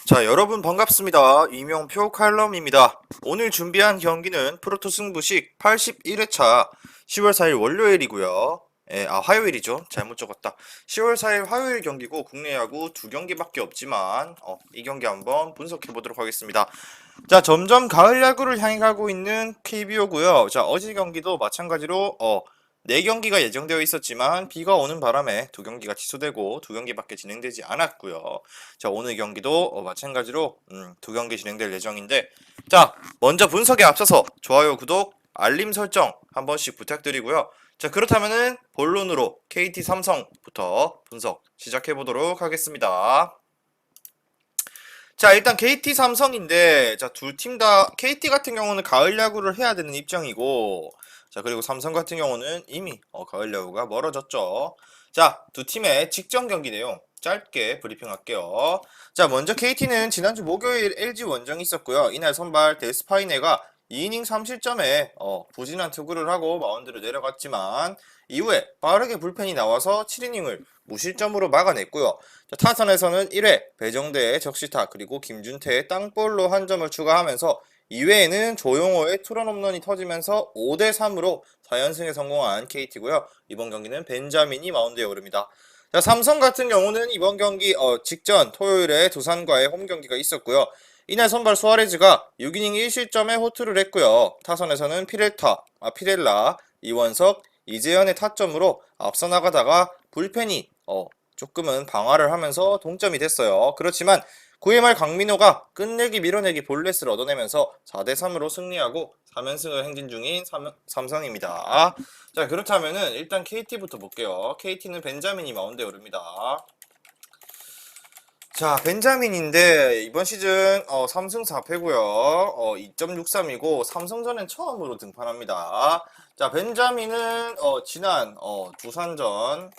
자, 여러분 반갑습니다. 이명표 칼럼입니다. 오늘 준비한 경기는 프로토 승부식 81회차 10월 4일 월요일이고요. 화요일이죠. 잘못 적었다. 10월 4일 화요일 경기고 국내 야구 두 경기밖에 없지만 이 경기 한번 분석해 보도록 하겠습니다. 자, 점점 가을 야구를 향해 가고 있는 KBO고요. 자, 어제 경기도 마찬가지로 4경기가 예정되어 있었지만 비가 오는 바람에 2경기가 취소되고 2경기밖에 진행되지 않았고요. 자, 오늘 경기도 마찬가지로 2경기 진행될 예정인데, 자, 먼저 분석에 앞서서 좋아요, 구독, 알림 설정 한 번씩 부탁드리고요. 자, 그렇다면은 본론으로 KT 삼성부터 분석 시작해 보도록 하겠습니다. 자, 일단 KT 삼성인데, 자, 두 팀 다 KT 같은 경우는 가을 야구를 해야 되는 입장이고, 자, 그리고 삼성 같은 경우는 이미 가을 야구가 멀어졌죠. 자, 두 팀의 직전 경기 내용 짧게 브리핑할게요. 자, 먼저 KT는 지난주 목요일 LG 원정이 있었고요. 이날 선발 데스파이네가 2이닝 3실점에 부진한 투구를 하고 마운드를 내려갔지만 이후에 빠르게 불펜이 나와서 7이닝을 무실점으로 막아냈고요. 자, 타선에서는 1회 배정대의 적시타 그리고 김준태의 땅볼로 한 점을 추가하면서 2회에는 조용호의 투런 홈런이 터지면서 5대3으로 4연승에 성공한 KT고요. 이번 경기는 벤자민이 마운드에 오릅니다. 자, 삼성 같은 경우는 이번 경기 직전 토요일에 두산과의 홈 경기가 있었고요. 이날 선발 수아레즈가 6이닝 1실점에 호투를 했고요. 타선에서는 피렐라, 이원석, 이재현의 타점으로 앞서 나가다가 불펜이 조금은 방어를 하면서 동점이 됐어요. 그렇지만 9회 말 강민호가 끝내기 밀어내기 볼넷을 얻어내면서 4대3으로 승리하고 3연승을 행진 중인 삼성입니다. 자, 그렇다면은 일단 KT부터 볼게요. KT는 벤자민이 마운드에 오릅니다. 자, 벤자민인데 이번 시즌 3승 4패고요. 2.63이고 삼성전엔 처음으로 등판합니다. 자, 벤자민은 지난 두산전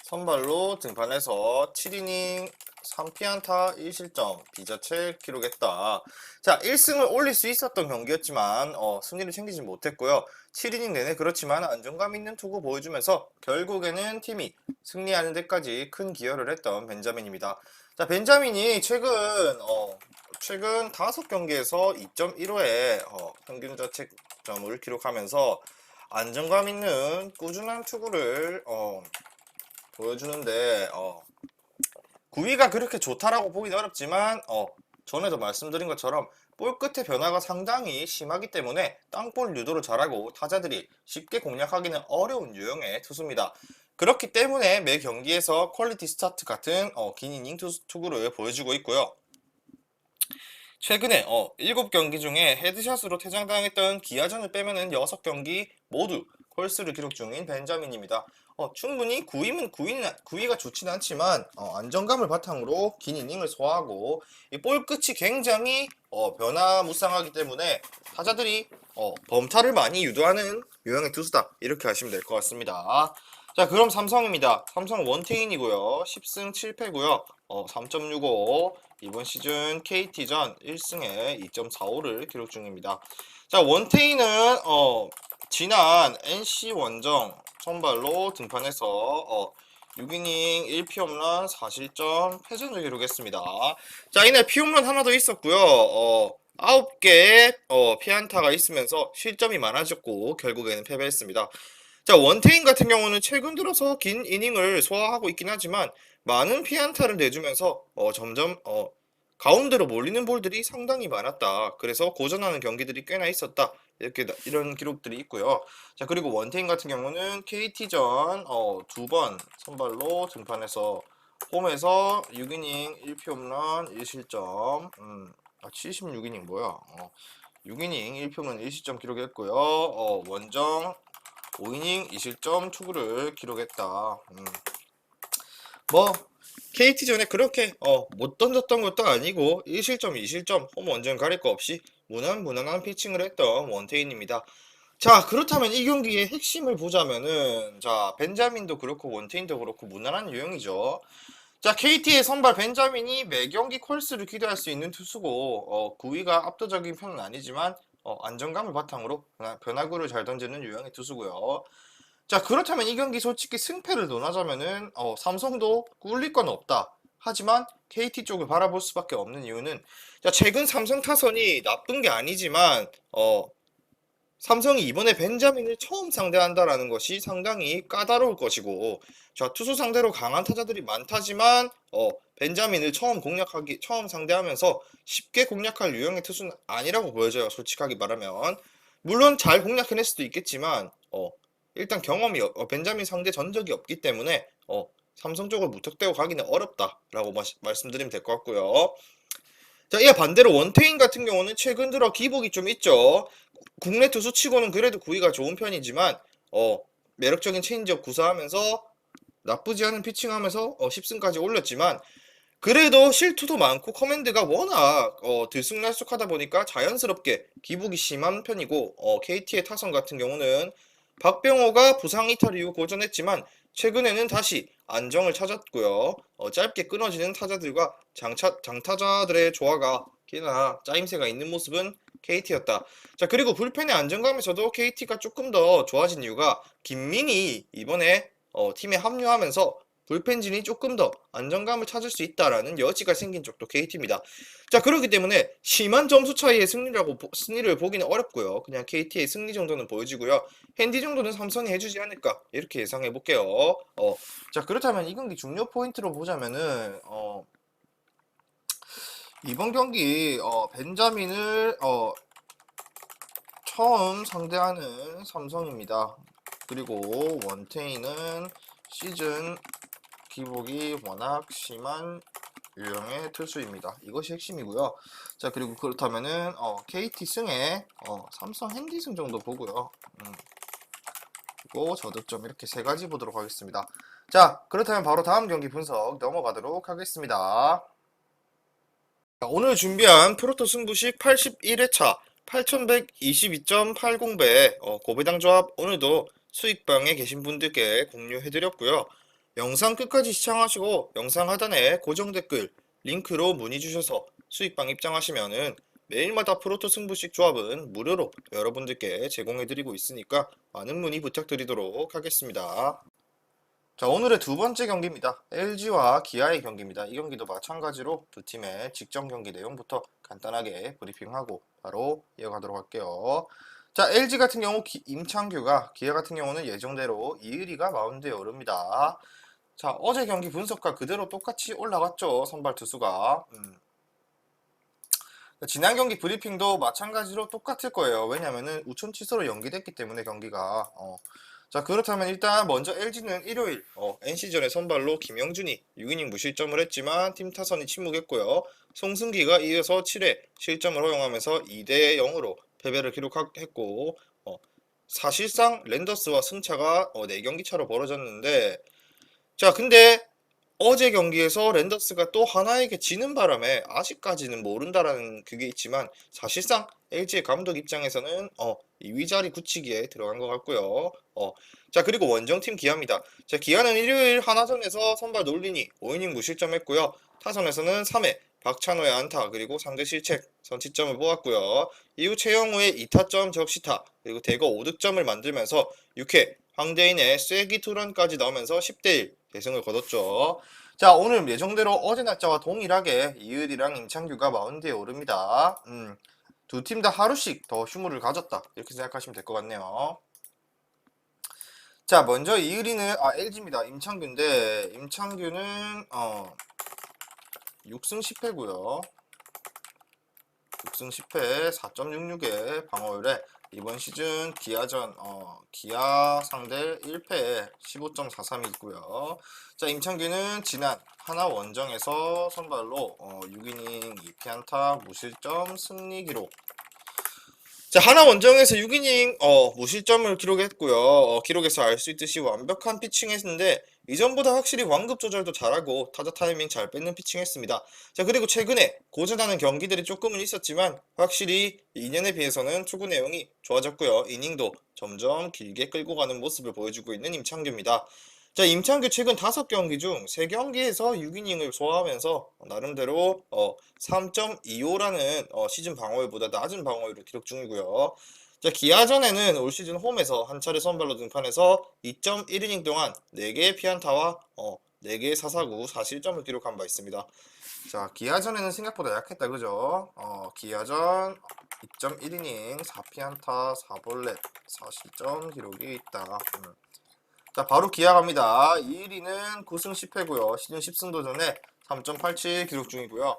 선발로 등판해서 7이닝 3피안타 1실점 비자책 기록했다. 자, 1승을 올릴 수 있었던 경기였지만 승리를 챙기지 못했고요. 7이닝 내내 그렇지만 안정감 있는 투구 보여주면서 결국에는 팀이 승리하는 데까지 큰 기여를 했던 벤자민입니다. 자, 벤자민이 최근 5경기에서 2.15의 평균 자책점을 기록하면서 안정감 있는 꾸준한 투구를 보여주는데 구위가 그렇게 좋다라고 보기는 어렵지만 전에도 말씀드린 것처럼 볼 끝의 변화가 상당히 심하기 때문에 땅볼 유도를 잘하고 타자들이 쉽게 공략하기는 어려운 유형의 투수입니다. 그렇기 때문에 매 경기에서 퀄리티 스타트 같은 긴 이닝 투구를 보여주고 있고요. 최근에 7경기 중에 헤드샷으로 퇴장당했던 기아전을 빼면은 6경기 모두 콜스를 기록 중인 벤자민입니다. 충분히 9위가 좋지는 않지만 안정감을 바탕으로 긴 이닝을 소화하고 이 볼 끝이 굉장히 변화무쌍하기 때문에 타자들이 범타를 많이 유도하는 유형의 투수다 이렇게 하시면 될 것 같습니다. 자, 그럼 삼성입니다. 삼성은 원태인이고요. 10승 7패고요. 3.65 이번 시즌 KT전 1승에 2.45를 기록 중입니다. 자, 원태인은 지난 NC 원정 선발로 등판해서 6이닝 1피 홈런 4실점 패전을 기록했습니다. 자, 이날 피홈런 하나 더 있었고요. 9개의 피안타가 있으면서 실점이 많아졌고 결국에는 패배했습니다. 자, 원태인 같은 경우는 최근 들어서 긴 이닝을 소화하고 있긴 하지만 많은 피안타를 내주면서 점점 가운데로 몰리는 볼들이 상당히 많았다. 그래서 고전하는 경기들이 꽤나 있었다. 이런 기록들이 있고요. 자, 그리고 원태인 같은 경우는 KT전 2번 선발로 등판해서 홈에서 6이닝 1피 홈런 1실점 76이닝 뭐야? 6이닝 1피 홈런 1실점 기록했고요. 원정 5이닝 2실점 투구를 기록했다. 뭐 KT전에 그렇게 못 던졌던 것도 아니고 1실점 2실점 홈 원정 가릴 거 없이 무난한 피칭을 했던 원태인입니다. 자, 그렇다면 이 경기의 핵심을 보자면은 자, 벤자민도 그렇고 원태인도 그렇고 무난한 유형이죠. 자, KT의 선발 벤자민이 매 경기 콜스를 기대할 수 있는 투수고 9위가 압도적인 편은 아니지만 안정감을 바탕으로 변화구를 잘 던지는 유형의 투수고요. 자, 그렇다면 이 경기 솔직히 승패를 논하자면은 삼성도 꿀릴 건 없다. 하지만 KT 쪽을 바라볼 수밖에 없는 이유는 자, 최근 삼성 타선이 나쁜 게 아니지만 삼성이 이번에 벤자민을 처음 상대한다라는 것이 상당히 까다로울 것이고, 자, 투수 상대로 강한 타자들이 많다지만, 벤자민을 처음 상대하면서 쉽게 공략할 유형의 투수는 아니라고 보여져요. 솔직하게 말하면. 물론 잘 공략해낼 수도 있겠지만, 일단 벤자민 상대 전적이 없기 때문에, 삼성 쪽을 무턱대고 가기는 어렵다라고 말씀드리면 될 것 같고요. 자, 이에 반대로 원태인 같은 경우는 최근 들어 기복이 좀 있죠. 국내 투수치고는 그래도 구위가 좋은 편이지만 매력적인 체인지업 구사하면서 나쁘지 않은 피칭하면서 10승까지 올렸지만 그래도 실투도 많고 커맨드가 워낙 들쑥날쑥하다 보니까 자연스럽게 기복이 심한 편이고 KT의 타선 같은 경우는 박병호가 부상 이탈 이후 고전했지만 최근에는 다시 안정을 찾았고요. 짧게 끊어지는 타자들과 장타자들의 조화가 꽤나 짜임새가 있는 모습은 KT였다. 자, 그리고 불펜의 안정감에서도 KT가 조금 더 좋아진 이유가 김민이 이번에 팀에 합류하면서 불펜진이 조금 더 안정감을 찾을 수 있다라는 여지가 생긴 쪽도 KT입니다. 자, 그렇기 때문에 심한 점수 차이의 승리를 보기는 어렵고요. 그냥 KT의 승리 정도는 보여지고요. 핸디 정도는 삼성이 해주지 않을까 이렇게 예상해 볼게요. 자, 그렇다면 이 경기 중요 포인트로 보자면은 이번 경기 벤자민을 처음 상대하는 삼성입니다. 그리고 원태인은 시즌 기복이 워낙 심한 유형의 투수입니다. 이것이 핵심이고요. 자, 그리고 그렇다면은 KT 승에 삼성 핸디 승 정도 보고요. 그리고 저득점 이렇게 세 가지 보도록 하겠습니다. 자, 그렇다면 바로 다음 경기 분석 넘어가도록 하겠습니다. 자, 오늘 준비한 프로토 승부식 81회차 8122.80배 고배당 조합 오늘도 수익방에 계신 분들께 공유해드렸고요. 영상 끝까지 시청하시고 영상 하단에 고정 댓글 링크로 문의 주셔서 수익방 입장하시면은 매일마다 프로토 승부식 조합은 무료로 여러분들께 제공해드리고 있으니까 많은 문의 부탁드리도록 하겠습니다. 자, 오늘의 두 번째 경기입니다. LG와 기아의 경기입니다. 이 경기도 마찬가지로 두 팀의 직전 경기 내용부터 간단하게 브리핑하고 바로 이어가도록 할게요. 자, LG 같은 경우 임창규가, 기아 같은 경우는 예정대로 이의리가 마운드에 오릅니다. 자, 어제 경기 분석과 그대로 똑같이 올라갔죠. 선발 투수가. 지난 경기 브리핑도 마찬가지로 똑같을 거예요. 왜냐면은 우천 취소로 연기됐기 때문에 경기가. 자, 그렇다면 일단 먼저 LG는 일요일 NC전의 선발로 김영준이 6이닝 무실점을 했지만 팀 타선이 침묵했고요. 송승기가 이어서 7회 실점을 허용하면서 2대 0으로 패배를 기록했고 사실상 랜더스와 승차가 4경기 차로 벌어졌는데 자, 근데 어제 경기에서 랜더스가 또 하나에게 지는 바람에 아직까지는 모른다라는 그게 있지만 사실상 LG의 감독 입장에서는 2위 자리 굳히기에 들어간 것 같고요. 자, 그리고 원정팀 기아입니다. 자, 기아는 일요일 하나전에서 선발 놀리니 5이닝 무실점했고요. 타선에서는 3회 박찬호의 안타 그리고 상대 실책 선취점을 보았고요. 이후 최영우의 2타점 적시타 그리고 대거 5득점을 만들면서 6회 황대인의 쐐기 투런까지 넣으면서 10대1 대승을 거뒀죠. 자, 오늘 예정대로 어제 날짜와 동일하게 이을이랑 임창규가 마운드에 오릅니다. 두 팀 다 하루씩 더 휴무를 가졌다 이렇게 생각하시면 될 것 같네요. 자, 먼저 이을이는 LG입니다. 임창규인데 임창규는 6승 10패고요. 6승 10패 4.66의 방어율에 이번 시즌 기아전 기아 상대 1패에 15.43이고요. 자, 임창규는 지난 하나 원정에서 선발로 6이닝 2피안타 무실점 승리 기록. 자, 하나 원정에서 6이닝 무실점을 기록했고요. 기록에서 알 수 있듯이 완벽한 피칭했는데 이전보다 확실히 완급 조절도 잘하고 타자 타이밍 잘 뺏는 피칭했습니다. 자, 그리고 최근에 고전하는 경기들이 조금은 있었지만 확실히 2년에 비해서는 투구 내용이 좋아졌고요. 이닝도 점점 길게 끌고 가는 모습을 보여주고 있는 임창규입니다. 자, 임창규 최근 5경기 중 3경기에서 6이닝을 소화하면서 나름대로 3.25라는 시즌 방어율보다 낮은 방어율을 기록 중이고요. 자, 기아전에는 올 시즌 홈에서 한 차례 선발로 등판해서 2.1이닝 동안 4개의 피안타와 4개의 4사구 4실점을 기록한 바 있습니다. 자, 기아전에는 생각보다 약했다, 그죠? 기아전 2.1이닝 4피안타 4볼넷 4실점 기록이 있다. 자, 바로 기아 갑니다. 2위는 9승 10패고요. 시즌 10승 도전에 3.87 기록 중이고요.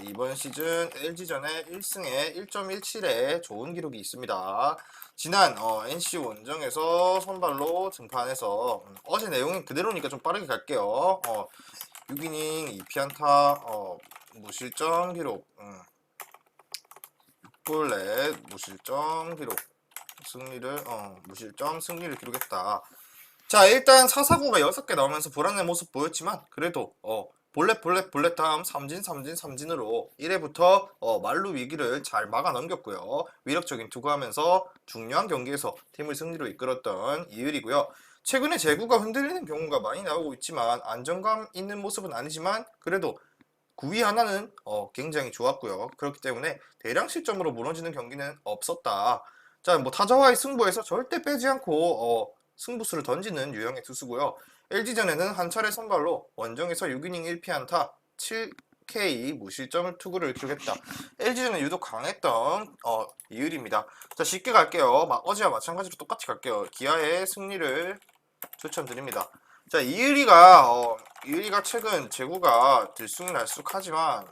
이번 시즌 LG전에 1승에 1.17의 좋은 기록이 있습니다. 지난 NC 원정에서 선발로 등판해서 어제 내용이 그대로니까 좀 빠르게 갈게요. 6이닝 2피안타 무실점 기록, 6볼넷 무실점 기록, 무실점 승리를 기록했다. 자, 일단 4사구가 6개 나오면서 불안한 모습 보였지만 그래도 볼넷 다음 삼진으로 1회부터 만루 위기를 잘 막아 넘겼고요. 위력적인 투구하면서 중요한 경기에서 팀을 승리로 이끌었던 이율이고요. 최근에 제구가 흔들리는 경우가 많이 나오고 있지만 안정감 있는 모습은 아니지만 그래도 9위 하나는 굉장히 좋았고요. 그렇기 때문에 대량 실점으로 무너지는 경기는 없었다. 자, 뭐 타자와의 승부에서 절대 빼지 않고 승부수를 던지는 유형의 투수고요. LG전에는 한 차례 선발로 원정에서 6이닝 1피안타 7K 무실점을 투구를 기록했다. LG전에 유독 강했던 이율입니다. 자, 쉽게 갈게요. 어제와 마찬가지로 똑같이 갈게요. 기아의 승리를 추천드립니다. 자, 이율이가 최근 제구가 들쑥날쑥하지만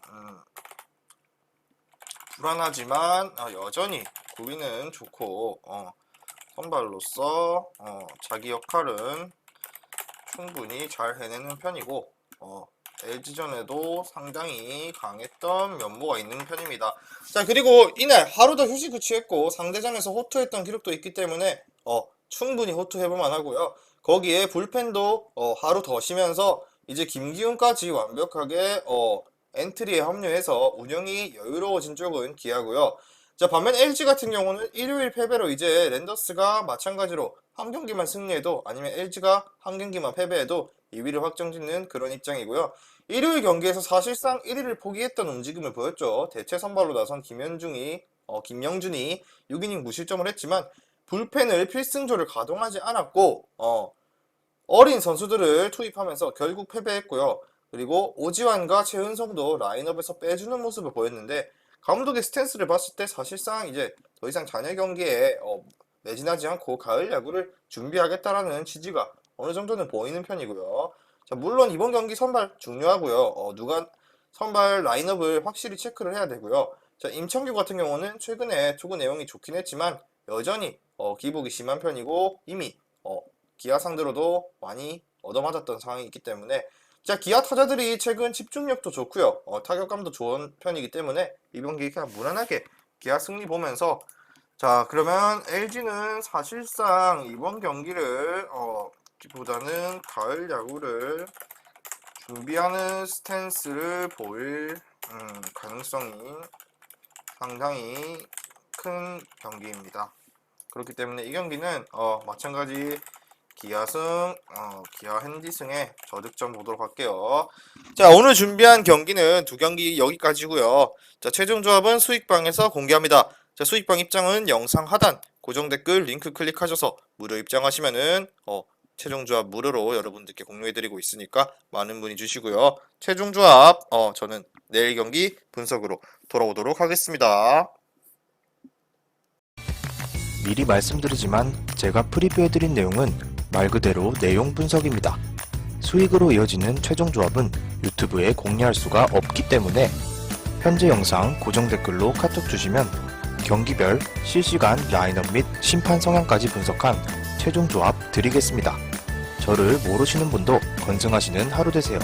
불안하지만 여전히 9위는 좋고 선발로서 자기 역할은 충분히 잘 해내는 편이고 LG전에도 상당히 강했던 면모가 있는 편입니다. 자, 그리고 이날 하루 더 휴식을 취했고 상대전에서 호투했던 기록도 있기 때문에 충분히 호투해볼만 하고요. 거기에 불펜도 하루 더 쉬면서 이제 김기훈까지 완벽하게 엔트리에 합류해서 운영이 여유로워진 쪽은 기아고요. 자, 반면 LG 같은 경우는 일요일 패배로 이제 랜더스가 마찬가지로 한 경기만 승리해도 아니면 LG가 한 경기만 패배해도 2위를 확정짓는 그런 입장이고요. 일요일 경기에서 사실상 1위를 포기했던 움직임을 보였죠. 대체 선발로 나선 김영준이 6이닝 무실점을 했지만 불펜을 필승조를 가동하지 않았고 어린 선수들을 투입하면서 결국 패배했고요. 그리고 오지환과 최은성도 라인업에서 빼주는 모습을 보였는데 감독의 스탠스를 봤을 때 사실상 이제 더 이상 잔여 경기에 매진하지 않고 가을 야구를 준비하겠다라는 취지가 어느 정도는 보이는 편이고요. 자, 물론 이번 경기 선발 중요하고요. 누가 선발 라인업을 확실히 체크를 해야 되고요. 자, 임창규 같은 경우는 최근에 투구 내용이 좋긴 했지만 여전히 기복이 심한 편이고 이미 기아 상대로도 많이 얻어맞았던 상황이 있기 때문에 자, 기아 타자들이 최근 집중력도 좋고요. 타격감도 좋은 편이기 때문에 이번 경기 그냥 무난하게 기아 승리 보면서 자, 그러면 LG는 사실상 이번 경기를 보다는 가을 야구를 준비하는 스탠스를 보일 가능성이 상당히 큰 경기입니다. 그렇기 때문에 이 경기는 마찬가지 기아승, 기아 핸디승에 저득점 보도록 할게요. 자, 오늘 준비한 경기는 두 경기 여기까지고요. 자, 최종 조합은 수익방에서 공개합니다. 자, 수익방 입장은 영상 하단 고정 댓글 링크 클릭하셔서 무료 입장하시면은 최종 조합 무료로 여러분들께 공유해드리고 있으니까 많은 문의 주시고요. 최종 조합 저는 내일 경기 분석으로 돌아오도록 하겠습니다. 미리 말씀드리지만 제가 프리뷰해드린 내용은 말 그대로 내용 분석입니다. 수익으로 이어지는 최종 조합은 유튜브에 공개할 수가 없기 때문에 현재 영상 고정 댓글로 카톡 주시면 경기별 실시간 라인업 및 심판 성향까지 분석한 최종 조합 드리겠습니다. 저를 모르시는 분도 건승하시는 하루 되세요.